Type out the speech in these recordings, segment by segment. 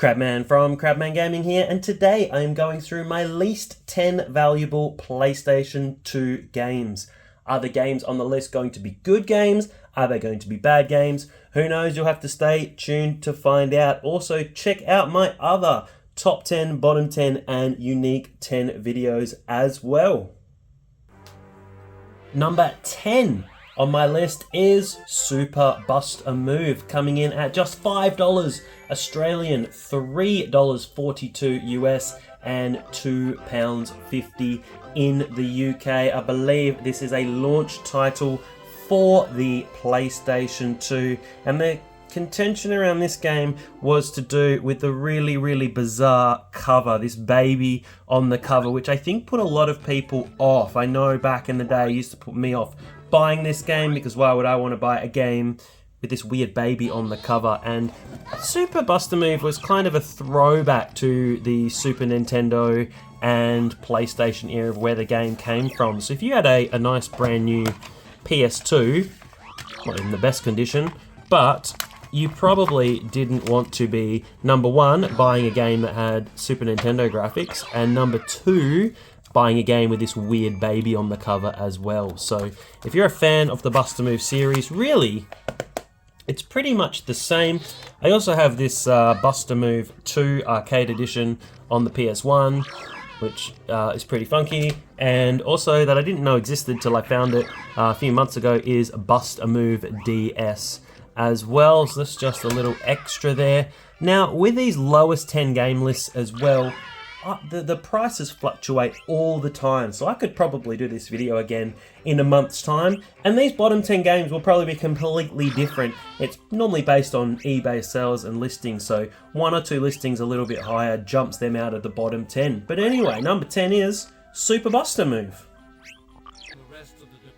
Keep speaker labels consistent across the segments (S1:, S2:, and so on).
S1: Crabman from Crabman Gaming here, and today I am going through my least 10 valuable PlayStation 2 games. Are the games on the list going to be good games? Are they going to be bad games? Who knows? You'll have to stay tuned to find out. Also, check out my other top 10, bottom 10, and unique 10 videos as well. Number 10 on my list is Super Bust a Move, coming in at just $5 Australian, $3.42 US, and £2.50 in the UK. I believe this is a launch title for the PlayStation 2, and the contention around this game was to do with the really bizarre cover, this baby on the cover, which I think put a lot of people off. I know back in the day it used to put me off buying this game, because why would I want to buy a game with this weird baby on the cover? And Super Bust a Move was kind of a throwback to the Super Nintendo and PlayStation era of where the game came from. So if you had a nice brand new PS2, not in the best condition, but you probably didn't want to be, number one, buying a game that had Super Nintendo graphics, and number two, buying a game with this weird baby on the cover as well. So if you're a fan of the Bust a Move series, really, it's pretty much the same. I also have this Bust a Move 2 Arcade Edition on the PS1, which is pretty funky, and also that I didn't know existed till I found it a few months ago is Bust a Move DS as well. So that's just a little extra there. Now, with these lowest 10 game lists as well, the prices fluctuate all the time, so I could probably do this video again in a month's time, and these bottom 10 games will probably be completely different. It's normally based on eBay sales and listings, so one or two listings a little bit higher jumps them out of the bottom 10. But anyway, number 10 is Super Bust a Move.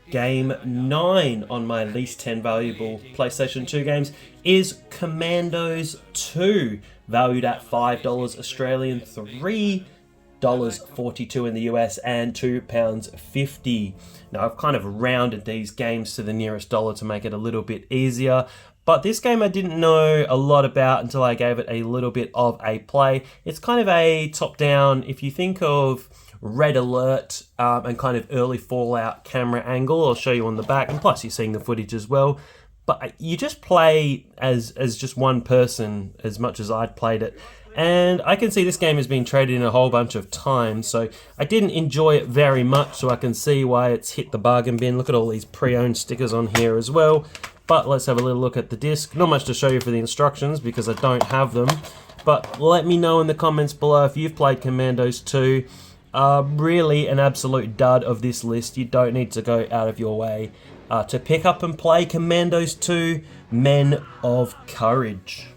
S1: Game 9 on my least 10 valuable PlayStation 2 games is Commandos 2, valued at $5 Australian, $3.42 in the US, and £2.50. Now, I've kind of rounded these games to the nearest dollar to make it a little bit easier, but this game I didn't know a lot about until I gave it a little bit of a play. It's kind of a top-down, if you think of Red Alert and kind of early Fallout camera angle. I'll show you on the back, and plus you're seeing the footage as well. But you just play as just one person as much as I'd played it. And I can see this game has been traded in a whole bunch of times, so I didn't enjoy it very much, so I can see why it's hit the bargain bin. Look at all these pre-owned stickers on here as well. But let's have a little look at the disc. Not much to show you for the instructions because I don't have them. But let me know in the comments below if you've played Commandos 2. Really an absolute dud of this list. You don't need to go out of your way to pick up and play Commandos 2, Men of Courage.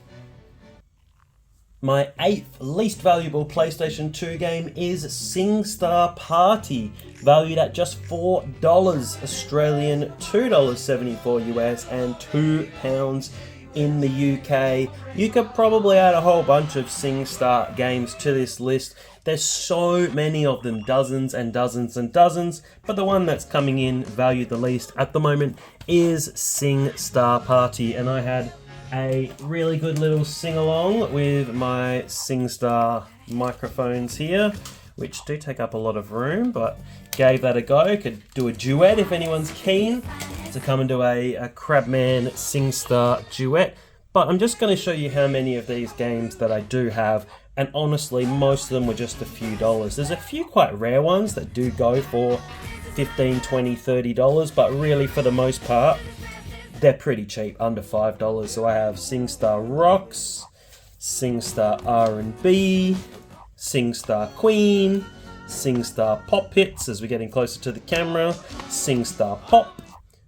S1: My 8th least valuable PlayStation 2 game is SingStar Party, valued at just $4 Australian, $2.74 US, and £2 in the UK. You could probably add a whole bunch of SingStar games to this list. There's so many of them, dozens and dozens and dozens, but the one that's coming in valued the least at the moment is SingStar Party, and I had a really good little sing-along with my SingStar microphones here, which do take up a lot of room, but gave that a go. Could do a duet if anyone's keen to come and do a Crabman SingStar duet. But I'm just going to show you how many of these games that I do have, and honestly, most of them were just a few dollars. There's a few quite rare ones that do go for $15, $20, $30, but really for the most part, they're pretty cheap, under $5. So I have SingStar Rocks, SingStar R&B, SingStar Queen, SingStar Pop Hits as we're getting closer to the camera, SingStar Pop,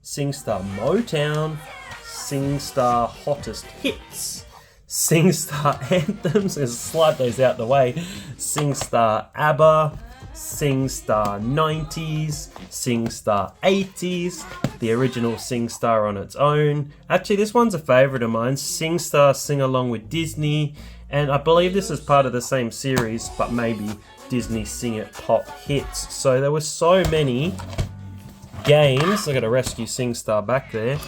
S1: SingStar Motown, SingStar Hottest Hits, SingStar Anthems, let's slide those out the way, SingStar ABBA, SingStar 90s, SingStar 80s, the original SingStar on its own. Actually, this one's a favourite of mine, SingStar Sing Along with Disney, and I believe this is part of the same series, but maybe Disney Sing It Pop Hits. So there were so many games. I got to rescue SingStar back there.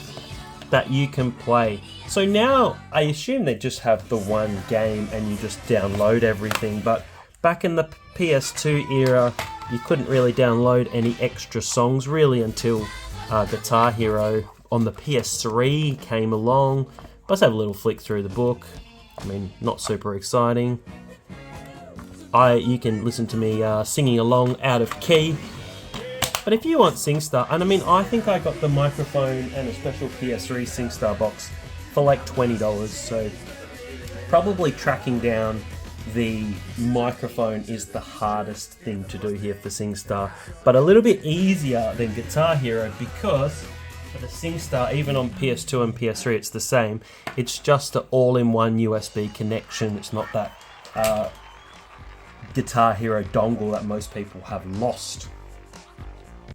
S1: that you can play. So now I assume they just have the one game and you just download everything, but back in the PS2 era you couldn't really download any extra songs really until Guitar Hero on the PS3 came along. Let's have a little flick through the book. I mean, not super exciting. You can listen to me singing along out of key. But if you want SingStar, and I mean, I think I got the microphone and a special PS3 SingStar box for like $20, so probably tracking down the microphone is the hardest thing to do here for SingStar, but a little bit easier than Guitar Hero, because for the SingStar, even on PS2 and PS3, it's the same. It's just an all-in-one USB connection. It's not that Guitar Hero dongle that most people have lost.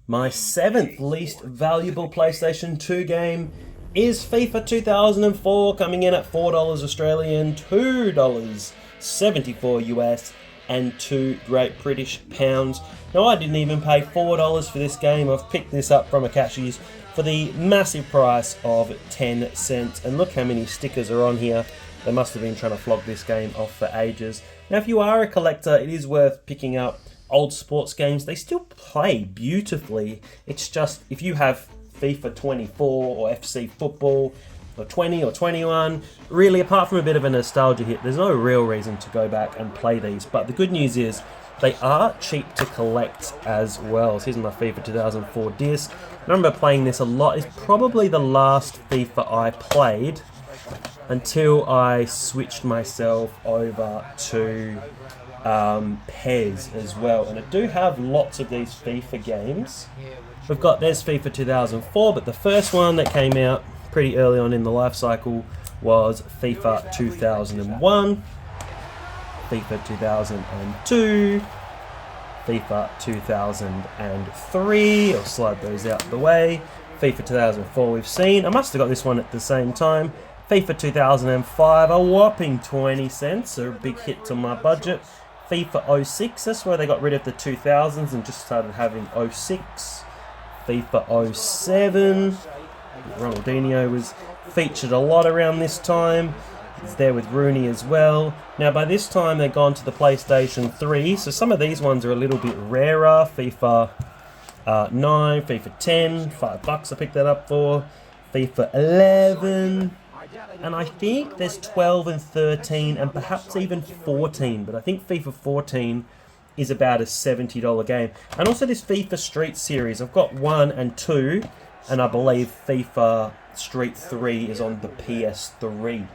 S1: My 7th least valuable PlayStation 2 game is FIFA 2004, coming in at $4 Australian, $2.74 US, and 2 Great British pounds. Now, I didn't even pay $4 for this game. I've picked this up from a cashier's for the massive price of 10 cents. And look how many stickers are on here. They must have been trying to flog this game off for ages. Now, if you are a collector, it is worth picking up old sports games. They still play beautifully. It's just, if you have FIFA 24 or FC Football or 20 or 21, really, apart from a bit of a nostalgia hit, there's no real reason to go back and play these. But the good news is they are cheap to collect as well. So here's my FIFA 2004 disc. I remember playing this a lot. It's probably the last FIFA I played until I switched myself over to PES as well. And I do have lots of these FIFA games. There's FIFA 2004, but the first one that came out pretty early on in the life cycle was FIFA 2001, FIFA 2002, FIFA 2003, I'll slide those out of the way, FIFA 2004 we've seen. I must have got this one at the same time. FIFA 2005, a whopping 20 cents, a big hit to my budget. FIFA 06, that's where they got rid of the 2000s and just started having 06. FIFA 07, Ronaldinho was featured a lot around this time. He's there with Rooney as well. Now by this time they've gone to the PlayStation 3, so some of these ones are a little bit rarer. FIFA 9, FIFA 10, $5 I picked that up for. FIFA 11, and I think there's 12 and 13 and perhaps even 14, but I think FIFA 14 is about a $70 game. And also this FIFA Street series, I've got 1 and 2, and I believe FIFA Street 3 is on the PS3.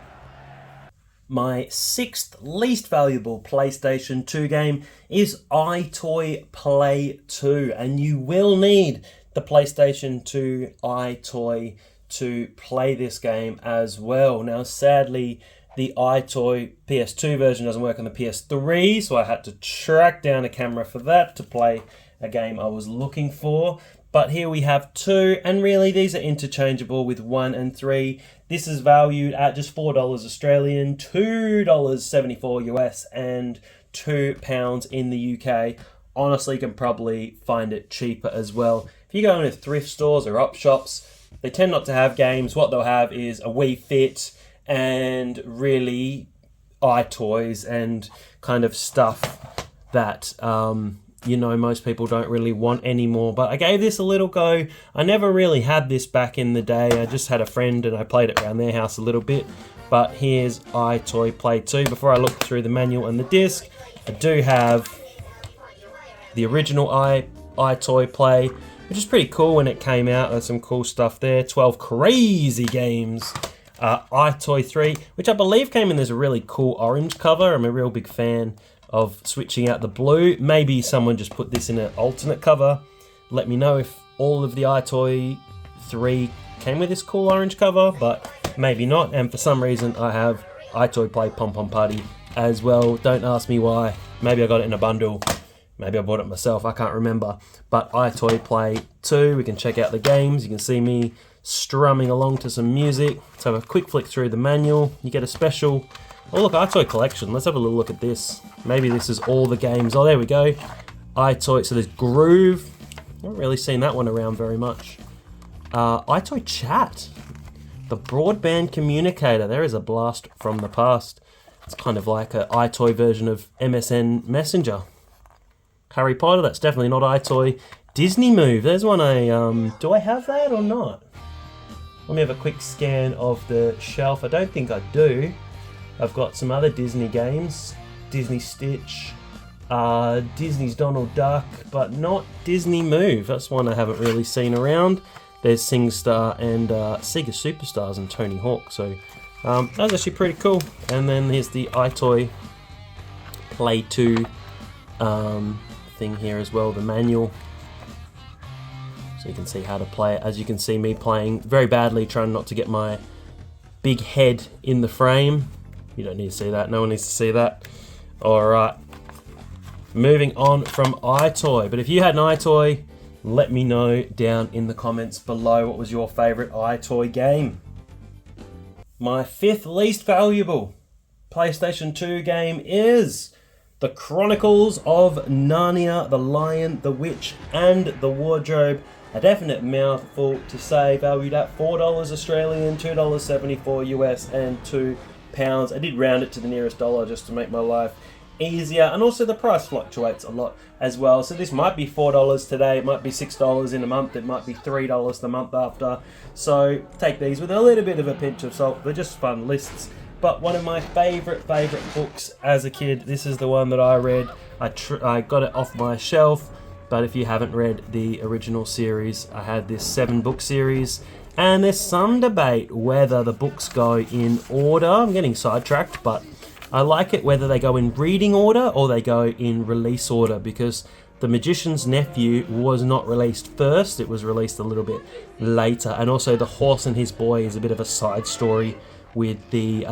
S1: My 6th least valuable PlayStation 2 game is iToy Play 2, and you will need the PlayStation 2 iToy to play this game as well. Now sadly, the iToy PS2 version doesn't work on the PS3, so I had to track down a camera for that to play a game I was looking for. But here we have 2, and really these are interchangeable with 1 and 3. This is valued at just $4 Australian, $2.74 US, and £2 in the UK. Honestly, you can probably find it cheaper as well. If you go into thrift stores or op shops, they tend not to have games. What they'll have is a Wii Fit and really iToys and kind of stuff that most people don't really want anymore. But I gave this a little go. I never really had this back in the day. I just had a friend and I played it around their house a little bit. But here's iToy Play 2. Before I look through the manual and the disc, I do have the original iToy Play, which is pretty cool when it came out. There's some cool stuff there. 12 crazy games. iToy 3, which I believe came in as a really cool orange cover. I'm a real big fan of switching out the blue. Maybe someone just put this in an alternate cover. Let me know if all of the iToy 3 came with this cool orange cover, but maybe not. And for some reason I have iToy Play Pom Pom Party as well. Don't ask me why. Maybe I got it in a bundle. Maybe I bought it myself, I can't remember. But iToy Play 2, we can check out the games. You can see me strumming along to some music. Let's have a quick flick through the manual. You get a special, oh look, iToy Collection. Let's have a little look at this. Maybe this is all the games. Oh, there we go. iToy, so there's Groove. I haven't really seen that one around very much. iToy Chat. The broadband communicator. There is a blast from the past. It's kind of like an iToy version of MSN Messenger. Harry Potter, that's definitely not iToy. Disney Move, there's one do I have that or not? Let me have a quick scan of the shelf. I don't think I do. I've got some other Disney games. Disney Stitch, Disney's Donald Duck, but not Disney Move. That's one I haven't really seen around. There's SingStar and Sega Superstars and Tony Hawk, so that was actually pretty cool. And then here's the iToy Play 2 thing here as well, the manual. So you can see how to play it. As you can see me playing very badly, trying not to get my big head in the frame. You don't need to see that, no one needs to see that. Alright, moving on from iToy. But if you had an iToy, let me know down in the comments below what was your favourite iToy game. My fifth least valuable PlayStation 2 game is The Chronicles of Narnia, The Lion, the Witch and the Wardrobe. A definite mouthful to say, valued at $4 Australian, $2.74 US and £2. I did round it to the nearest dollar just to make my life easier, and also the price fluctuates a lot as well. So this might be $4 today, it might be $6 in a month, it might be $3 the month after. So take these with a little bit of a pinch of salt. They're just fun lists. But one of my favorite books as a kid, this is the one that I read. I got it off my shelf, but if you haven't read the original series, I had this 7-book series, and there's some debate whether the books go in order. I'm getting sidetracked, but I like it whether they go in reading order or they go in release order, because The Magician's Nephew was not released first, it was released a little bit later. And also The Horse and His Boy is a bit of a side story with the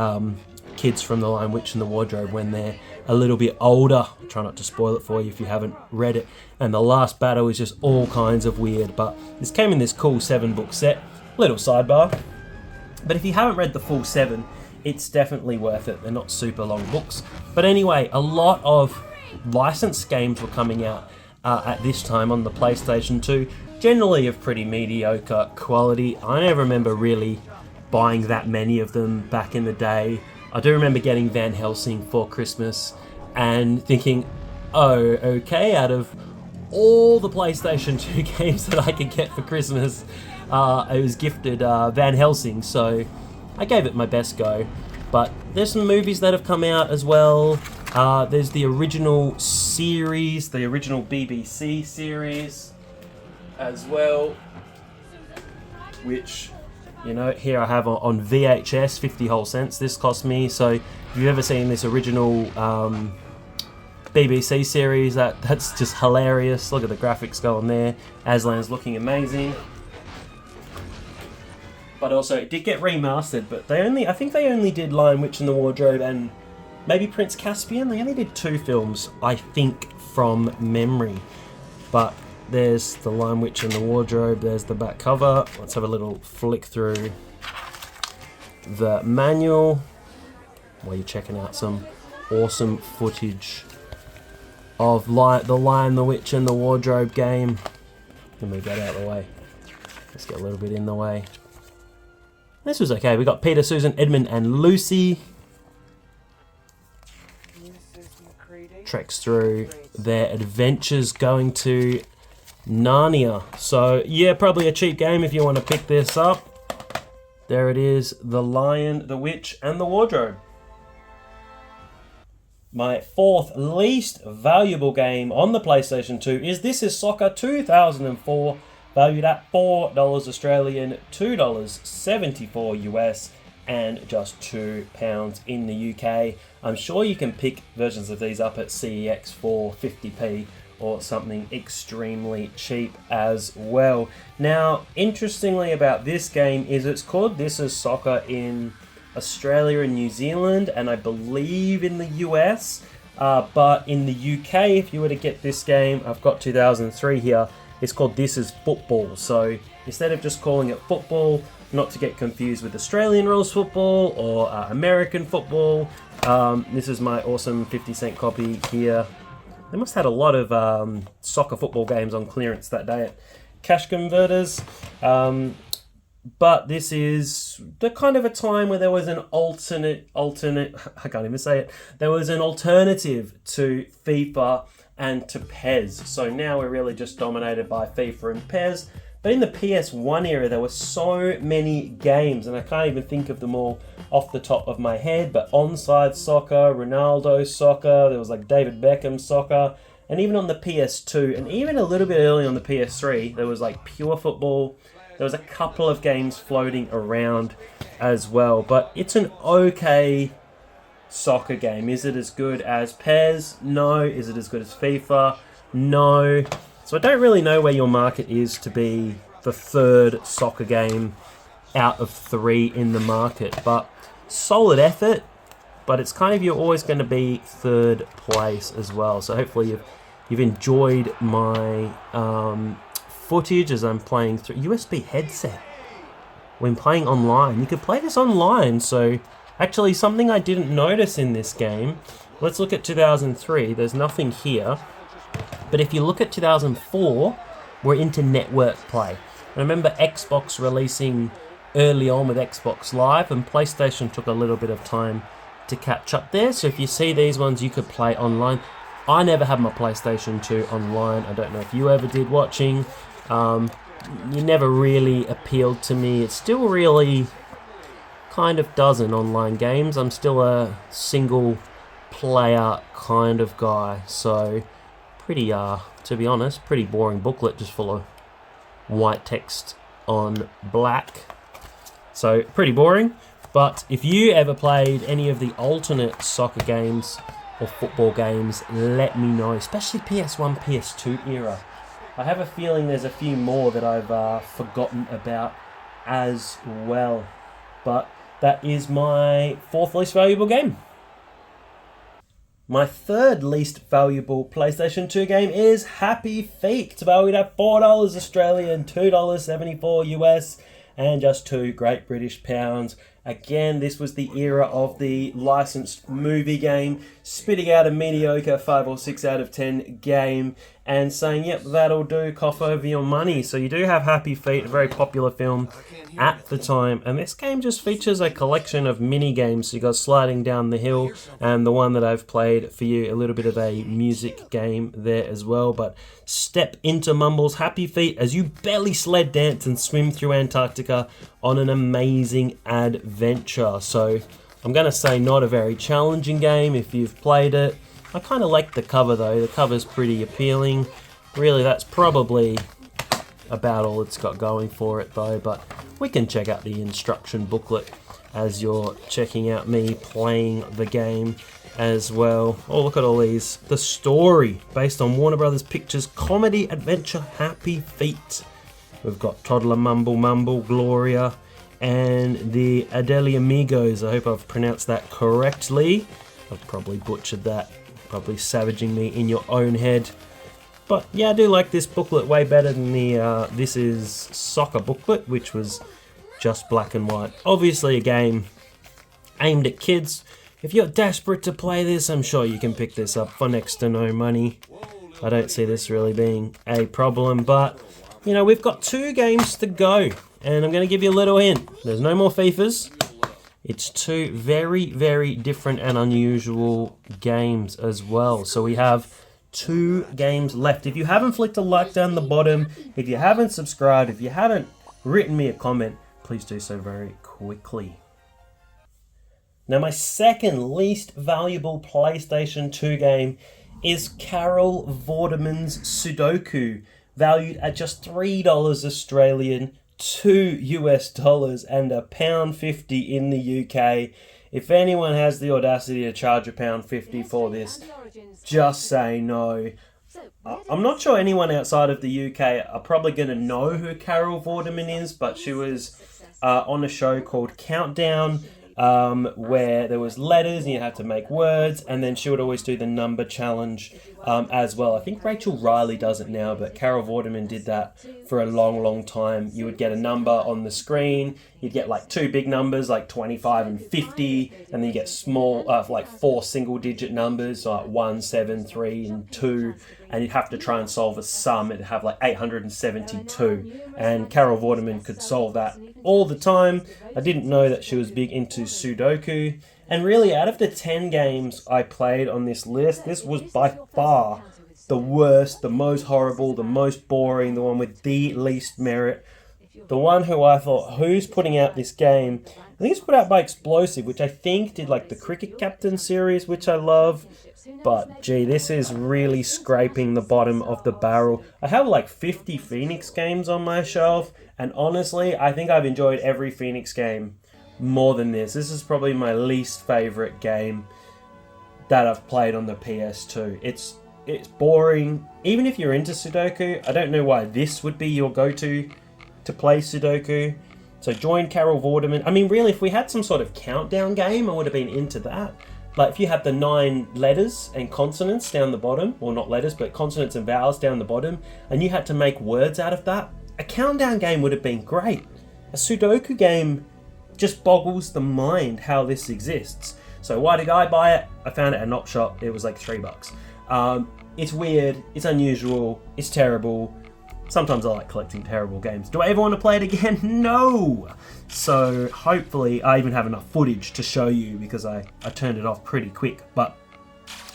S1: kids from The Lion, Witch and the Wardrobe when they're a little bit older. I'll try not to spoil it for you if you haven't read it. And the last battle is just all kinds of weird, but this came in this cool 7-book set. Little sidebar. But if you haven't read the full 7, it's definitely worth it. They're not super long books. But anyway, a lot of licensed games were coming out at this time on the PlayStation 2, generally of pretty mediocre quality. I never remember really buying that many of them back in the day. I do remember getting Van Helsing for Christmas and thinking, oh, okay, out of all the PlayStation 2 games that I could get for Christmas, I was gifted Van Helsing, so I gave it my best go. But there's some movies that have come out as well. There's the original series, the original BBC series as well, which, you know, here I have on VHS, 50 whole cents this cost me. So if you've ever seen this original BBC series, that's just hilarious. Look at the graphics going there. Aslan's looking amazing. But also, it did get remastered, but I think they only did Lion, Witch and the Wardrobe and maybe Prince Caspian. They only did 2 films, I think, from memory. But there's the Lion, Witch and the Wardrobe, there's the back cover. Let's have a little flick through the manual while you're checking out some awesome footage of the Lion, the Witch and the Wardrobe game. Let me move that out of the way. Let's get a little bit in the way. This was okay. We got Peter, Susan, Edmund, and Lucy. Treks through their adventures going to Narnia. So, yeah, probably a cheap game if you want to pick this up. There it is, The Lion, the Witch, and the Wardrobe. My fourth least valuable game on the PlayStation 2 is This Is Soccer 2004. Valued at $4 Australian, $2.74 US, and just £2 in the UK. I'm sure you can pick versions of these up at CEX for 50p or something extremely cheap as well. Now, interestingly about this game is it's called This Is Soccer in Australia and New Zealand, and I believe in the US. But in the UK, if you were to get this game, I've got 2003 here, it's called This Is Football. So instead of just calling it football, not to get confused with Australian rules football or American football, this is my awesome 50-cent copy here. They must have had a lot of soccer football games on clearance that day at Cash Converters. But this is the kind of a time where there was an alternate, I can't even say it, there was an alternative to FIFA and to PES. So now we're really just dominated by FIFA and PES. But in the PS1 era, there were so many games, and I can't even think of them all off the top of my head, but Onside Soccer, Ronaldo Soccer, there was like David Beckham Soccer, and even on the PS2, and even a little bit early on the PS3, there was like Pure Football. There was a couple of games floating around as well, but it's an okay soccer game. Is it as good as PES? No. Is it as good as FIFA? No. So I don't really know where your market is to be the third soccer game out of 3 in the market, but solid effort, but it's kind of, you're always going to be third place as well. So hopefully you've enjoyed my footage as I'm playing through USB headset when playing online. You could play this online, so actually something I didn't notice in this game. Let's look at 2003. There's nothing here, but if you look at 2004, we're into network play. I remember Xbox releasing early on with Xbox Live, and PlayStation took a little bit of time to catch up there. So if you see these ones, you could play online. I never had my PlayStation 2 online. I don't know if you ever did watching. You never really appealed to me. It still really kind of doesn't online games. I'm still a single player kind of guy. So pretty, to be honest, pretty boring booklet just full of white text on black. So pretty boring. But if you ever played any of the alternate soccer games or football games, let me know, especially PS1, PS2 era. I have a feeling there's a few more that I've forgotten about as well. But that is my 4th least valuable game. My 3rd least valuable PlayStation 2 game is Happy Feet. It's valued at $4 Australian, $2.74 US, and just 2 Great British pounds. Again, this was the era of the licensed movie game, spitting out a mediocre 5 or 6 out of 10 game and saying, yep, that'll do, cough over your money. So you do have Happy Feet, a very popular film at the time. And this game just features a collection of mini games. So you got Sliding Down the Hill, and the one that I've played for you, a little bit of a music game there as well. But step into Mumble's Happy Feet as you belly sled dance and swim through Antarctica on an amazing adventure. So I'm going to say not a very challenging game if you've played it. I kind of like the cover though. The cover's pretty appealing. Really, that's probably about all it's got going for it though, but we can check out the instruction booklet as you're checking out me playing the game as well. Oh, look at all these. The story based on Warner Brothers Pictures comedy adventure Happy Feet. We've got Toddler Mumble, Gloria, and the Adeli Amigos. I hope I've pronounced that correctly. I've probably butchered that, probably savaging me in your own head. But yeah, I do like this booklet way better than the This Is Soccer booklet, which was just black and white. Obviously a game aimed at kids. If you're desperate to play this, I'm sure you can pick this up for next to no money. I don't see this really being a problem, but you know, we've got 2 games to go, and I'm going to give you a little hint. There's no more FIFAs. It's 2 very, very different and unusual games as well. So we have 2 games left. If you haven't flicked a like down the bottom, if you haven't subscribed, if you haven't written me a comment, please do so very quickly. Now, my second least valuable PlayStation 2 game is Carol Vorderman's Sudoku, valued at just $3 Australian, $2 US, and £1.50 in the UK. If anyone has the audacity to charge £1.50 for this, just say no. I'm not sure anyone outside of the UK are probably going to know who Carol Vorderman is, but she was on a show called Countdown, where there was letters and you had to make words, and then she would always do the number challenge as well. I think Rachel Riley does it now, but Carol Vorderman did that for a long, long time. You would get a number on the screen. You'd get like 2 big numbers, like 25 and 50, and then you get small, like 4 single-digit numbers, like 1, 7, 3, and 2, and you'd have to try and solve a sum. It'd have like 872, and Carol Vorderman could solve that all the time. I didn't know that she was big into Sudoku. And really, out of the 10 games I played on this list, this was by far the worst, the most horrible, the most boring, the one with the least merit. The one who I thought, who's putting out this game? I think it's put out by Explosive, which I think did like the Cricket Captain series, which I love. But gee, this is really scraping the bottom of the barrel. I have like 50 Phoenix games on my shelf, and honestly, I think I've enjoyed every Phoenix game more than this. This is probably my least favorite game that I've played on the PS2. It's boring. Even if you're into Sudoku, I don't know why this would be your go-to to play Sudoku. So join Carol Vorderman. I mean, really, if we had some sort of countdown game, I would have been into that. Like if you had the 9 letters and consonants down the bottom, or not letters, but consonants and vowels down the bottom, and you had to make words out of that, a countdown game would have been great. A Sudoku game just boggles the mind how this exists. So why did I buy it? I found it at an op shop. It was like $3. It's weird, it's unusual, it's terrible. Sometimes I like collecting terrible games. Do I ever want to play it again? No! So hopefully I even have enough footage to show you, because I turned it off pretty quick. But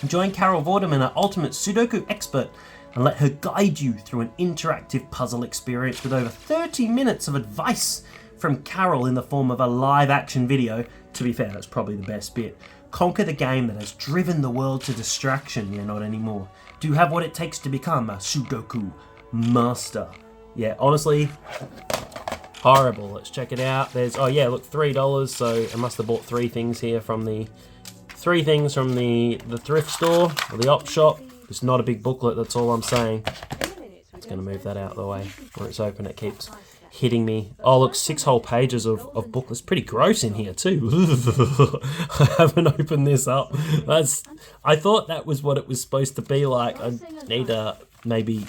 S1: join Carol Vorderman, our ultimate Sudoku expert, and let her guide you through an interactive puzzle experience with over 30 minutes of advice from Carol in the form of a live action video. To be fair, that's probably the best bit. Conquer the game that has driven the world to distraction. Yeah, not anymore. Do you have what it takes to become a Sudoku master? Yeah, honestly, horrible. Let's check it out. There's, oh yeah, look, $3. So I must have bought 3 things here from the thrift store or the op shop. It's not a big booklet, that's all I'm saying. It's going to move that out of the way. When it's open, it keeps hitting me. Oh look, 6 whole pages of booklets. Pretty gross in here too. I haven't opened this up. I thought that was what it was supposed to be like. I need to maybe...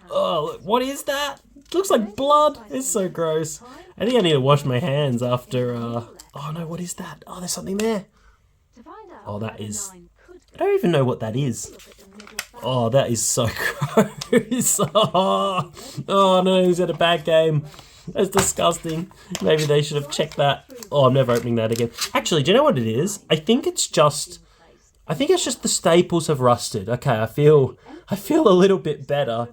S1: Oh, look, what is that? It looks like blood. It's so gross. I think I need to wash my hands after... Oh no, what is that? Oh, there's something there. Oh, that is... I don't even know what that is. Oh, that is so gross. Oh no, he's had a bad game. That's disgusting. Maybe they should have checked that. Oh, I'm never opening that again. Actually, do you know what it is? I think it's just the staples have rusted. Okay, I feel a little bit better.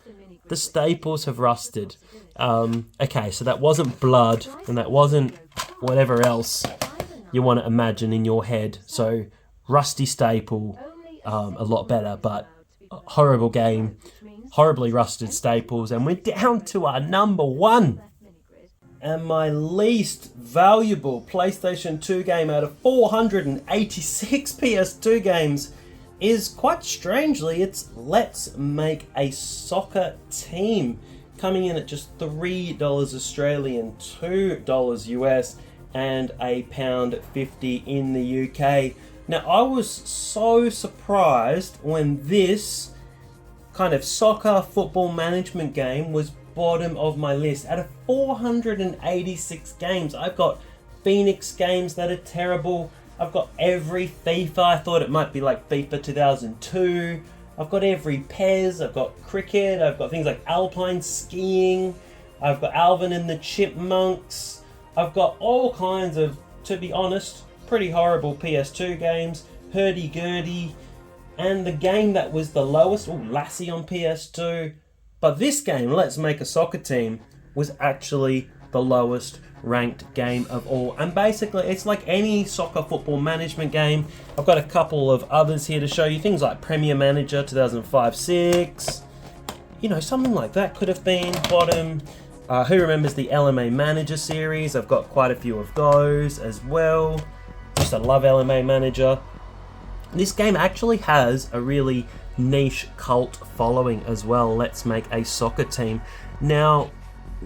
S1: The staples have rusted. Okay, so that wasn't blood, and that wasn't whatever else you want to imagine in your head. So rusty staple, a lot better, but horrible game, horribly rusted staples, and we're down to our number 1. And my least valuable PlayStation 2 game out of 486 PS2 games is, quite strangely, it's Let's Make a Soccer Team, coming in at just $3 Australian, $2 US, and £1.50 in the UK. Now, I was so surprised when this kind of soccer football management game was bottom of my list. Out of 486 games, I've got Phoenix games that are terrible. I've got every FIFA. I thought it might be like FIFA 2002. I've got every PES. I've got cricket. I've got things like alpine skiing. I've got Alvin and the Chipmunks. I've got all kinds of, to be honest, pretty horrible PS2 games. Hurdy-gurdy. And the game that was the lowest, Lassie on PS2. But this game, Let's Make a Soccer Team, was actually the lowest ranked game of all. And basically, it's like any soccer football management game. I've got a couple of others here to show you. Things like Premier Manager 2005-06. You know, something like that could have been bottom. Who remembers the LMA Manager series? I've got quite a few of those as well. Just I love LMA Manager. This game actually has a really niche cult following as well. Let's Make a Soccer Team. Now,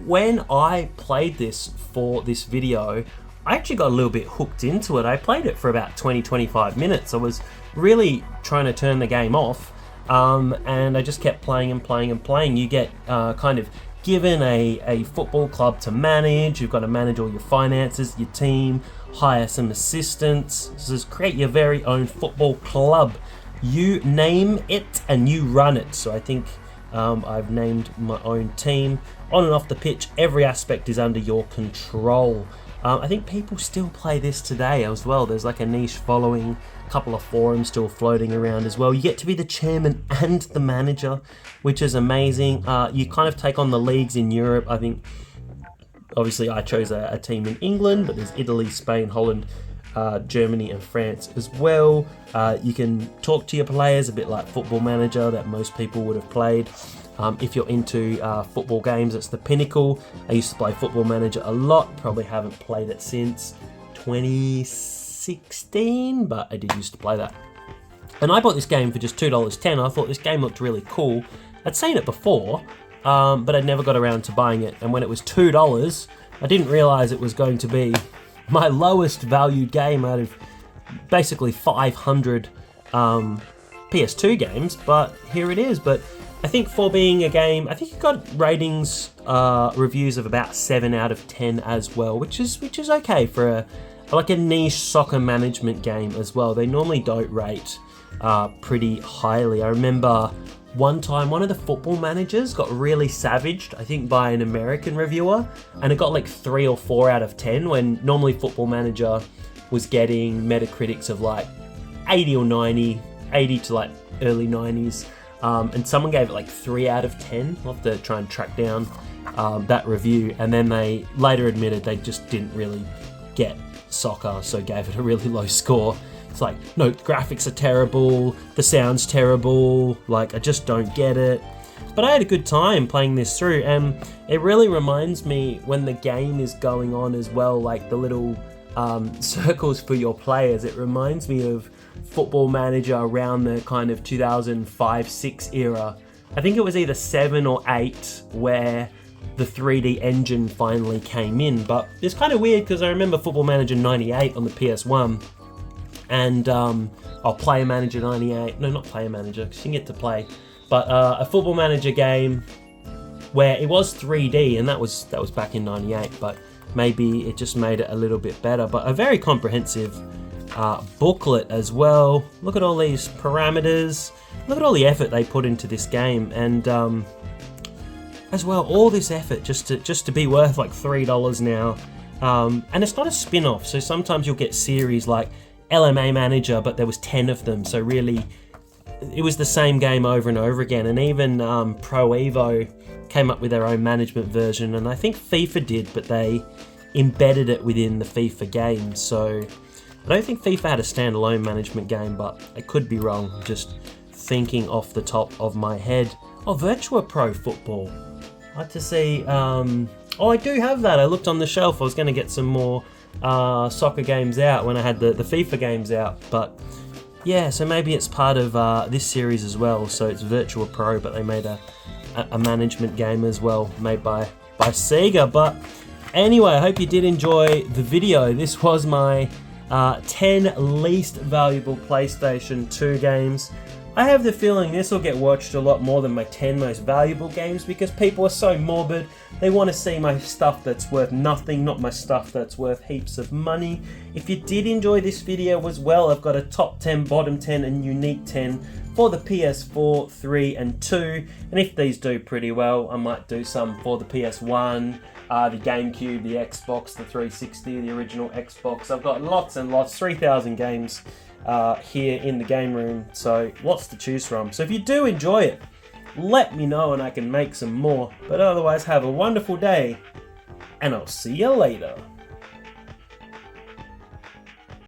S1: when I played this for this video, I actually got a little bit hooked into it. I played it for about 20-25 minutes. I was really trying to turn the game off, and I just kept playing and playing and playing. You get kind of given a football club to manage. You've got to manage all your finances, your team, hire some assistants. So just create your very own football club. You name it and you run it. So I think I've named my own team. on and off the pitch, every aspect is under your control. I think people still play this today as well. There's like a niche following, a couple of forums still floating around as well. You get to be the chairman and the manager, which is amazing. You kind of take on the leagues in Europe. I think, obviously, I chose a team in England, but there's Italy, Spain, Holland, Germany and France as well. You can talk to your players a bit like Football Manager that most people would have played. If you're into football games, it's the pinnacle. I used to play Football Manager a lot, probably haven't played it since 2016, but I did used to play that. And I bought this game for just $2.10. I thought this game looked really cool. I'd seen it before, but I'd never got around to buying it. And when it was $2, I didn't realise it was going to be my lowest valued game out of basically 500 PS2 games, but here it is. But I think for being a game, I think it got ratings, reviews of about 7 out of 10 as well, which is okay for a niche soccer management game as well. They normally don't rate pretty highly. I remember one time one of the Football Managers got really savaged, I think by an American reviewer, and it got like 3 or 4 out of 10 when normally Football Manager was getting Metacritics of like 80 or 90, 80 to like early 90s. And someone gave it like 3 out of 10. I'll have to try and track down that review. And then they later admitted they just didn't really get soccer, so gave it a really low score. It's like, no, the graphics are terrible, the sound's terrible, like I just don't get it. But I had a good time playing this through, and it really reminds me when the game is going on as well, like the little circles for your players. It reminds me of Football Manager around the kind of 2005-6 era. I think it was either 7 or 8 where the 3D engine finally came in, but it's kind of weird because I remember Football Manager 98 on the PS1 and Player Manager 98, no, not Player Manager because you can get to play, but a Football Manager game where it was 3D, and that was back in 98, but maybe it just made it a little bit better. But a very comprehensive booklet as well. Look at all these parameters. Look at all the effort they put into this game, and as well, all this effort just to be worth like $3 now. And it's not a spin-off, so sometimes you'll get series like LMA Manager, but there was 10 of them, so really it was the same game over and over again. And even Pro Evo came up with their own management version, and I think FIFA did, but they embedded it within the FIFA game. So I don't think FIFA had a standalone management game, but I could be wrong, just thinking off the top of my head. Oh, Virtua Pro Football. I'd like to see, oh, I do have that. I looked on the shelf. I was going to get some more soccer games out when I had the FIFA games out, but yeah, so maybe it's part of this series as well. So it's Virtua Pro, but they made a management game as well, made by Sega. But anyway, I hope you did enjoy the video. This was my 10 least valuable PlayStation 2 games. I have the feeling this will get watched a lot more than my 10 most valuable games because people are so morbid. They want to see my stuff that's worth nothing, not my stuff that's worth heaps of money. If you did enjoy this video as well, I've got a top 10, bottom 10 and unique 10 for the PS4, 3 and 2. And if these do pretty well, I might do some for the PS1, the GameCube, the Xbox, the 360, the original Xbox. I've got lots and lots, 3,000 games here in the game room, so lots to choose from. So if you do enjoy it, let me know and I can make some more. But otherwise, have a wonderful day, and I'll see you later.